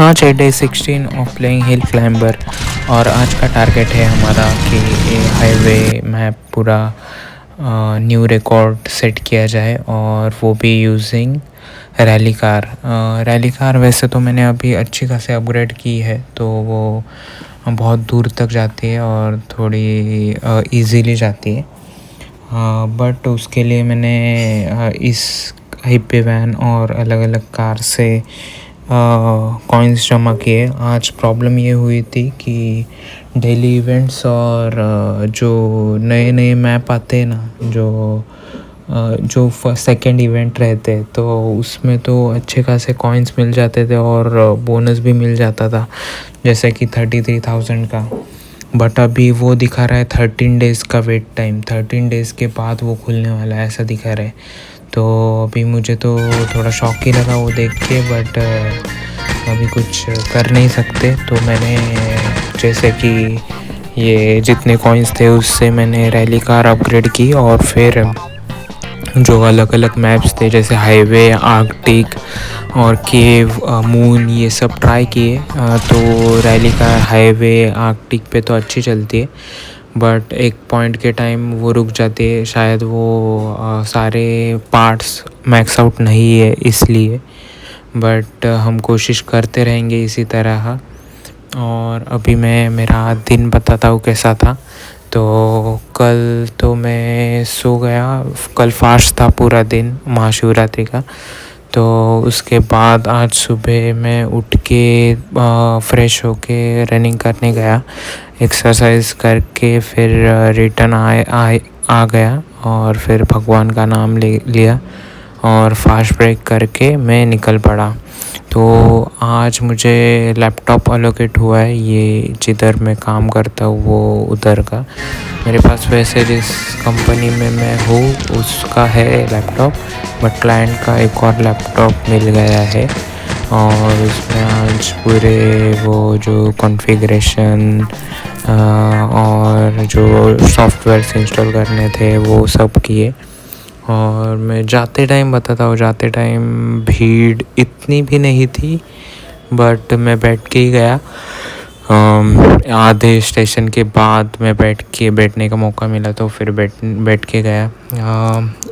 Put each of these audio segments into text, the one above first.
आज है day 16 of playing hill climber और आज का टारगेट है हमारा कि ये हाईवे मैप पूरा न्यू रिकॉर्ड सेट किया जाए और वो भी यूजिंग रैली कार वैसे तो मैंने अभी अच्छी खासी अपग्रेड की है, तो वो बहुत दूर तक जाती है और थोड़ी इजीली जाती है। बट उसके लिए मैंने इस हाईवे वैन और अलग अलग कार से कॉइन्स जमा किए। आज प्रॉब्लम ये हुई थी कि डेली इवेंट्स और जो नए नए मैप आते हैं ना, जो सेकेंड इवेंट रहते हैं, तो उसमें तो अच्छे खासे कॉइन्स मिल जाते थे और बोनस भी मिल जाता था, जैसे कि 33,000 का। बट अभी वो दिखा रहा है 13 डेज़ का वेट टाइम, 13 डेज़ के बाद वो खुलने वाला है ऐसा दिखा रहा है। तो अभी मुझे तो थोड़ा शॉक ही लगा वो देख के, बट अभी कुछ कर नहीं सकते। तो मैंने जैसे कि ये जितने कॉइन्स थे उससे मैंने रैली कार अपग्रेड की और फिर जो अलग अलग मैप्स थे जैसे हाईवे, आर्कटिक और केव, मून, ये सब ट्राई किए। तो रैली कार हाईवे, आर्कटिक पे तो अच्छी चलती है, बट एक पॉइंट के टाइम वो रुक जाती है, शायद वो सारे पार्ट्स मैक्स आउट नहीं है इसलिए। बट हम कोशिश करते रहेंगे इसी तरह। और अभी मैं मेरा दिन बताता हूँ कैसा था। तो कल तो मैं सो गया, कल फास्ट था पूरा दिन महाशिवरात्रि का। तो उसके बाद आज सुबह मैं उठ के फ्रेश होके रनिंग करने गया, एक्सरसाइज करके फिर रिटर्न आ गया और फिर भगवान का नाम लिया और फास्ट ब्रेक करके मैं निकल पड़ा। तो आज मुझे लैपटॉप अलोकेट हुआ है, ये जिधर मैं काम करता हूँ वो उधर का। मेरे पास वैसे जिस कंपनी में मैं हूँ उसका है लैपटॉप, बट क्लाइंट का एक और लैपटॉप मिल गया है और उसमें आज पूरे वो जो कॉन्फ़िगरेशन और जो सॉफ्टवेयर इंस्टॉल करने थे वो सब किए। और मैं जाते टाइम बताता हूँ, जाते टाइम भीड़ इतनी भी नहीं थी, बट मैं बैठ के ही गया। आधे स्टेशन के बाद मैं बैठने का मौका मिला तो फिर बैठ के गया।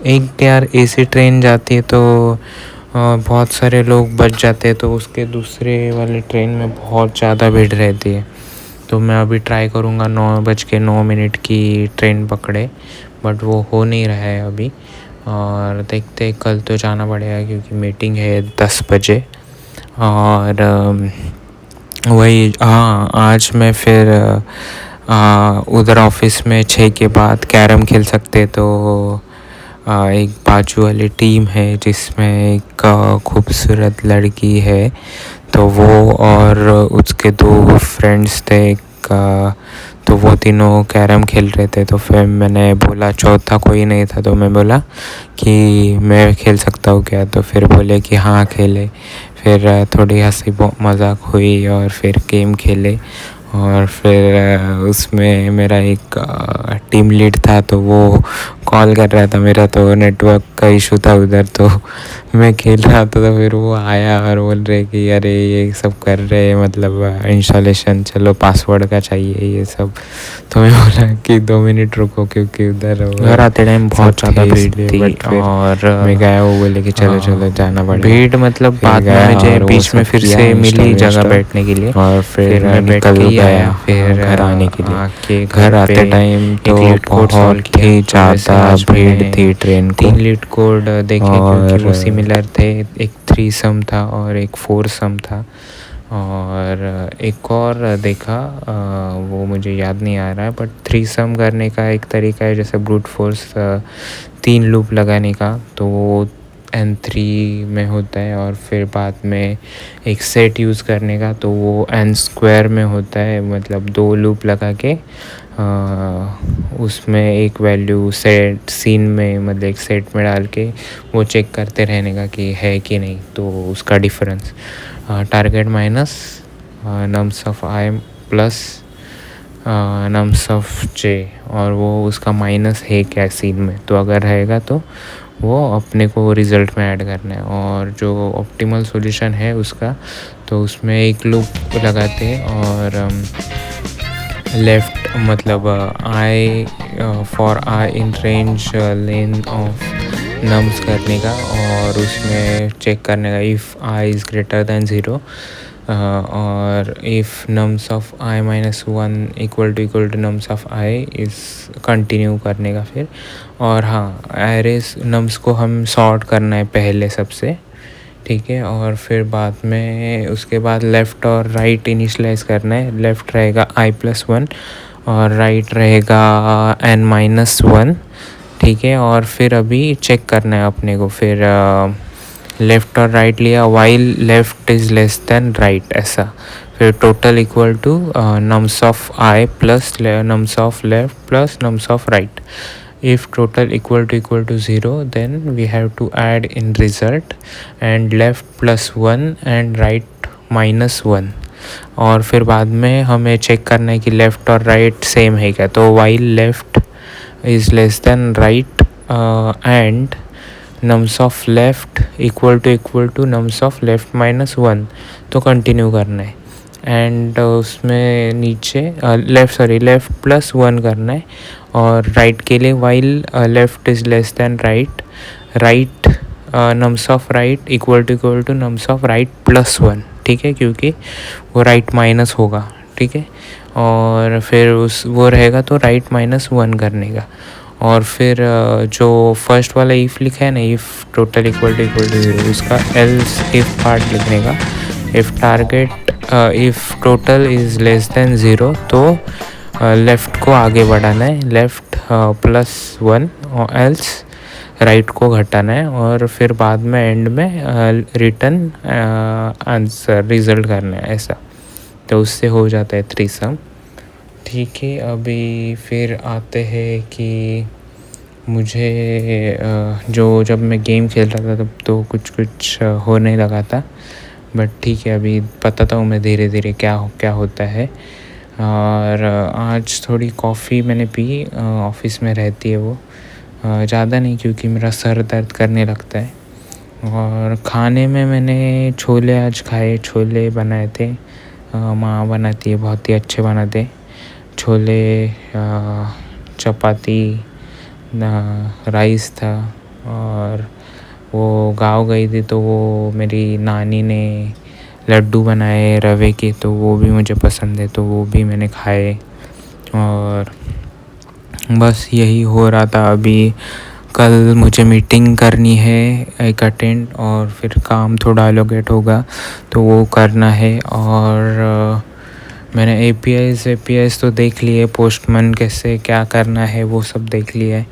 एक यार एसी ट्रेन जाती है तो बहुत सारे लोग बच जाते हैं, तो उसके दूसरे वाले ट्रेन में बहुत ज़्यादा भीड़ रहती है। तो मैं अभी ट्राई करूँगा 9:09 की ट्रेन पकड़े, बट वो हो नहीं रहा है अभी। और देखते कल तो जाना पड़ेगा क्योंकि मीटिंग है 10 बजे। और वही आज मैं फिर उधर ऑफिस में 6 के बाद कैरम खेल सकते। तो एक बाजू वाली टीम है जिसमें एक खूबसूरत लड़की है, तो वो और उसके 2 फ्रेंड्स थे, तो वो तीनों कैरम खेल रहे थे। तो फिर मैंने बोला, चौथा कोई नहीं था, तो मैं बोला कि मैं खेल सकता हूँ क्या, तो फिर बोले कि हाँ खेले। फिर थोड़ी हंसी मजाक हुई और फिर गेम खेले। और फिर उसमें मेरा एक टीम लीड था, तो वो कॉल कर रहा था, मेरा तो नेटवर्क का इशू था उधर, तो मैं खेल रहा था। तो फिर वो आया और बोल रहे कि अरे ये सब कर रहे हैं, मतलब इंस्टॉलेशन, चलो पासवर्ड का चाहिए ये सब। तो मैं बोला कि 2 मिनट रुको क्योंकि उधर घर आते टाइम बहुत ज़्यादा भीड़ थी। और मैं गया, वो बोले कि चलो चलो जाना पड़ेगा। भीड़ मतलब बाद में मुझे बीच में फिर से मिली जगह बैठने के लिए, और फिर मैं निकल गया फिर घर आने के लिए। घर आते टाइम तो बहुत ही ज़्यादा भीड़ थी ट्रेन को। 3 लीड कोड देखे क्योंकि वो सिमिलर थे, एक 3 सम था और एक 4 सम था। और एक और देखा, वो मुझे याद नहीं आ रहा है, बट 3 सम करने का एक तरीका है जैसे ब्रूट फोर्स 3 लूप लगाने का, तो वो N3 में होता है। और फिर बाद में एक सेट यूज़ करने का, तो वो N² में होता है, मतलब 2 लूप लगा के उसमें एक वैल्यू सेट सीन में, मतलब एक सेट में डाल के वो चेक करते रहने का कि है कि नहीं, तो उसका difference target minus nums of I plus nums of J, और वो उसका माइनस है क्या सीन में, तो अगर रहेगा तो वो अपने को रिज़ल्ट में ऐड करना है। और जो ऑप्टिमल सॉल्यूशन है उसका, तो उसमें एक लूप लगाते हैं और लेफ़्ट मतलब I for I in range len of nums करने का, और उसमें चेक करने का if I is greater than 0 और if nums of I minus 1 equal to nums of I is continue करने का फिर। और हाँ, एरेस नम्स को हम सॉर्ट करना है पहले सबसे, ठीक है। और फिर बाद में उसके बाद लेफ़्ट और राइट इनिशलाइज करना है। लेफ़्ट रहेगा i+1 और राइट रहेगा n-1, ठीक है। और फिर अभी चेक करना है अपने को, फिर लेफ़्ट और राइट लिया while left is less than right, ऐसा। फिर total equal to nums of I plus nums of left plus nums of right. If total equal to 0, then we have to add in result and left +1 and right -1। और फिर बाद में हमें check करना है कि लेफ़्ट और right same है क्या। तो while left is less than right and nums of left equal to nums of left -1, तो कंटिन्यू करना है। एंड उसमें नीचे लेफ़्ट +1 करना है। और राइट के लिए while left is less than right nums of right equal to nums of right +1, ठीक है, क्योंकि वो राइट माइनस होगा, ठीक है। और फिर वो रहेगा तो राइट -1 करने का। और फिर जो फर्स्ट वाला इफ़ लिखा है ना, इफ़ टोटल इक्वल टू 0, उसका एल्स इफ़ पार्ट लिखने का। If target if total is less then 0, तो लेफ़्ट को आगे बढ़ाना है, लेफ़्ट +1, और एल्स राइट को घटाना है। और फिर बाद में एंड में रिटर्न आंसर रिज़ल्ट करना है, ऐसा। तो उससे हो जाता है 3 सम, ठीक है। अभी फिर आते हैं कि मुझे जब मैं गेम खेल रहा था तब तो कुछ होने लगा था, बट ठीक है, अभी बताता हूँ मैं धीरे धीरे क्या होता है। और आज थोड़ी कॉफ़ी मैंने पी, ऑफिस में रहती है वो, ज़्यादा नहीं, क्योंकि मेरा सर दर्द करने लगता है। और खाने में मैंने छोले आज खाए, छोले बनाए थे, माँ बनाती है, बहुत ही अच्छे बनाते छोले, चपाती, राइस था। और वो गाँव गई थी तो वो मेरी नानी ने लड्डू बनाए रवे के, तो वो भी मुझे पसंद है, तो वो भी मैंने खाए। और बस यही हो रहा था। अभी कल मुझे मीटिंग करनी है एक अटेंड, और फिर काम थोड़ा एलोकेट होगा तो वो करना है। और मैंने एपीआईज़ तो देख लिए, पोस्टमैन कैसे क्या करना है वो सब देख लिया है।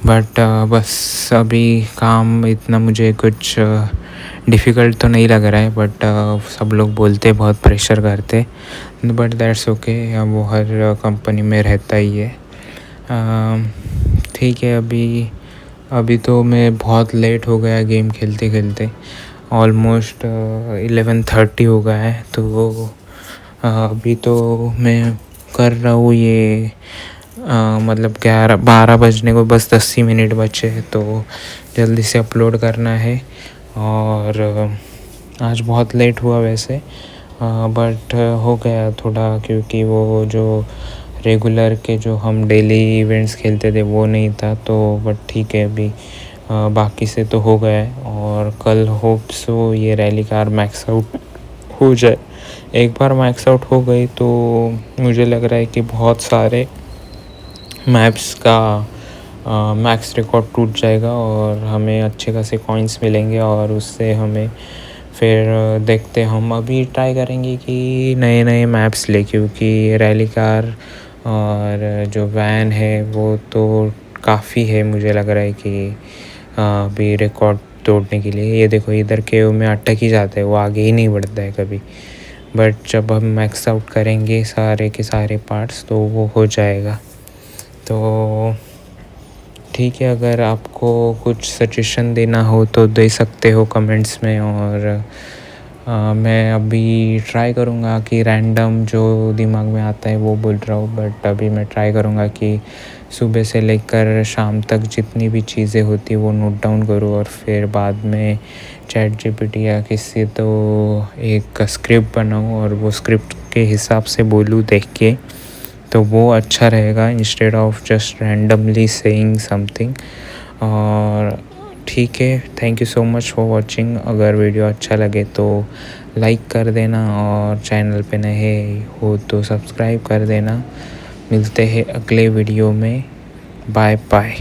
बट बस अभी काम इतना मुझे कुछ डिफ़िकल्ट तो नहीं लग रहा है, बट सब लोग बोलते बहुत प्रेशर करते, बट दैट्स ओके, वो हर कंपनी में रहता ही है, ठीक है। अभी तो मैं बहुत लेट हो गया गेम खेलते खेलते, ऑलमोस्ट 11:30 हो गया है। तो अभी तो मैं कर रहा हूँ ये, मतलब 12 बजने को बस 10 ही मिनट बचे, तो जल्दी से अपलोड करना है। और आज बहुत लेट हुआ वैसे, बट हो गया थोड़ा, क्योंकि वो जो रेगुलर के जो हम डेली इवेंट्स खेलते थे वो नहीं था, तो बट ठीक है, अभी बाकी से तो हो गया है। और कल होप्स हो ये रैली कार मैक्स आउट हो जाए। एक बार मैक्स आउट हो गई तो मुझे लग रहा है कि बहुत सारे मैप्स का मैक्स रिकॉर्ड टूट जाएगा और हमें अच्छे खासे कॉइन्स मिलेंगे, और उससे हमें फिर देखते हम अभी ट्राई करेंगे कि नए नए मैप्स ले, क्योंकि रैली कार और जो वैन है वो तो काफ़ी है, मुझे लग रहा है कि अभी रिकॉर्ड तोड़ने के लिए। ये देखो, इधर केव में अटक ही जाता है, वो आगे ही नहीं बढ़ता है कभी। बट जब हम मैक्स आउट करेंगे सारे के सारे पार्ट्स तो वो हो जाएगा। तो ठीक है, अगर आपको कुछ सजेशन देना हो तो दे सकते हो कमेंट्स में। और मैं अभी ट्राई करूँगा कि रैंडम जो दिमाग में आता है वो बोल रहा हूँ, बट अभी मैं ट्राई करूँगा कि सुबह से लेकर शाम तक जितनी भी चीज़ें होती वो नोट डाउन करूँ और फिर बाद में चैट जीपीटी या किसी तो एक स्क्रिप्ट बनाऊँ और वो स्क्रिप्ट के हिसाब से बोलूँ देख के, तो वो अच्छा रहेगा instead of just randomly saying something. और ठीक है, thank you so much for watching. अगर वीडियो अच्छा लगे तो लाइक कर देना और चैनल पे नए हो तो सब्सक्राइब कर देना। मिलते हैं अगले वीडियो में। Bye bye.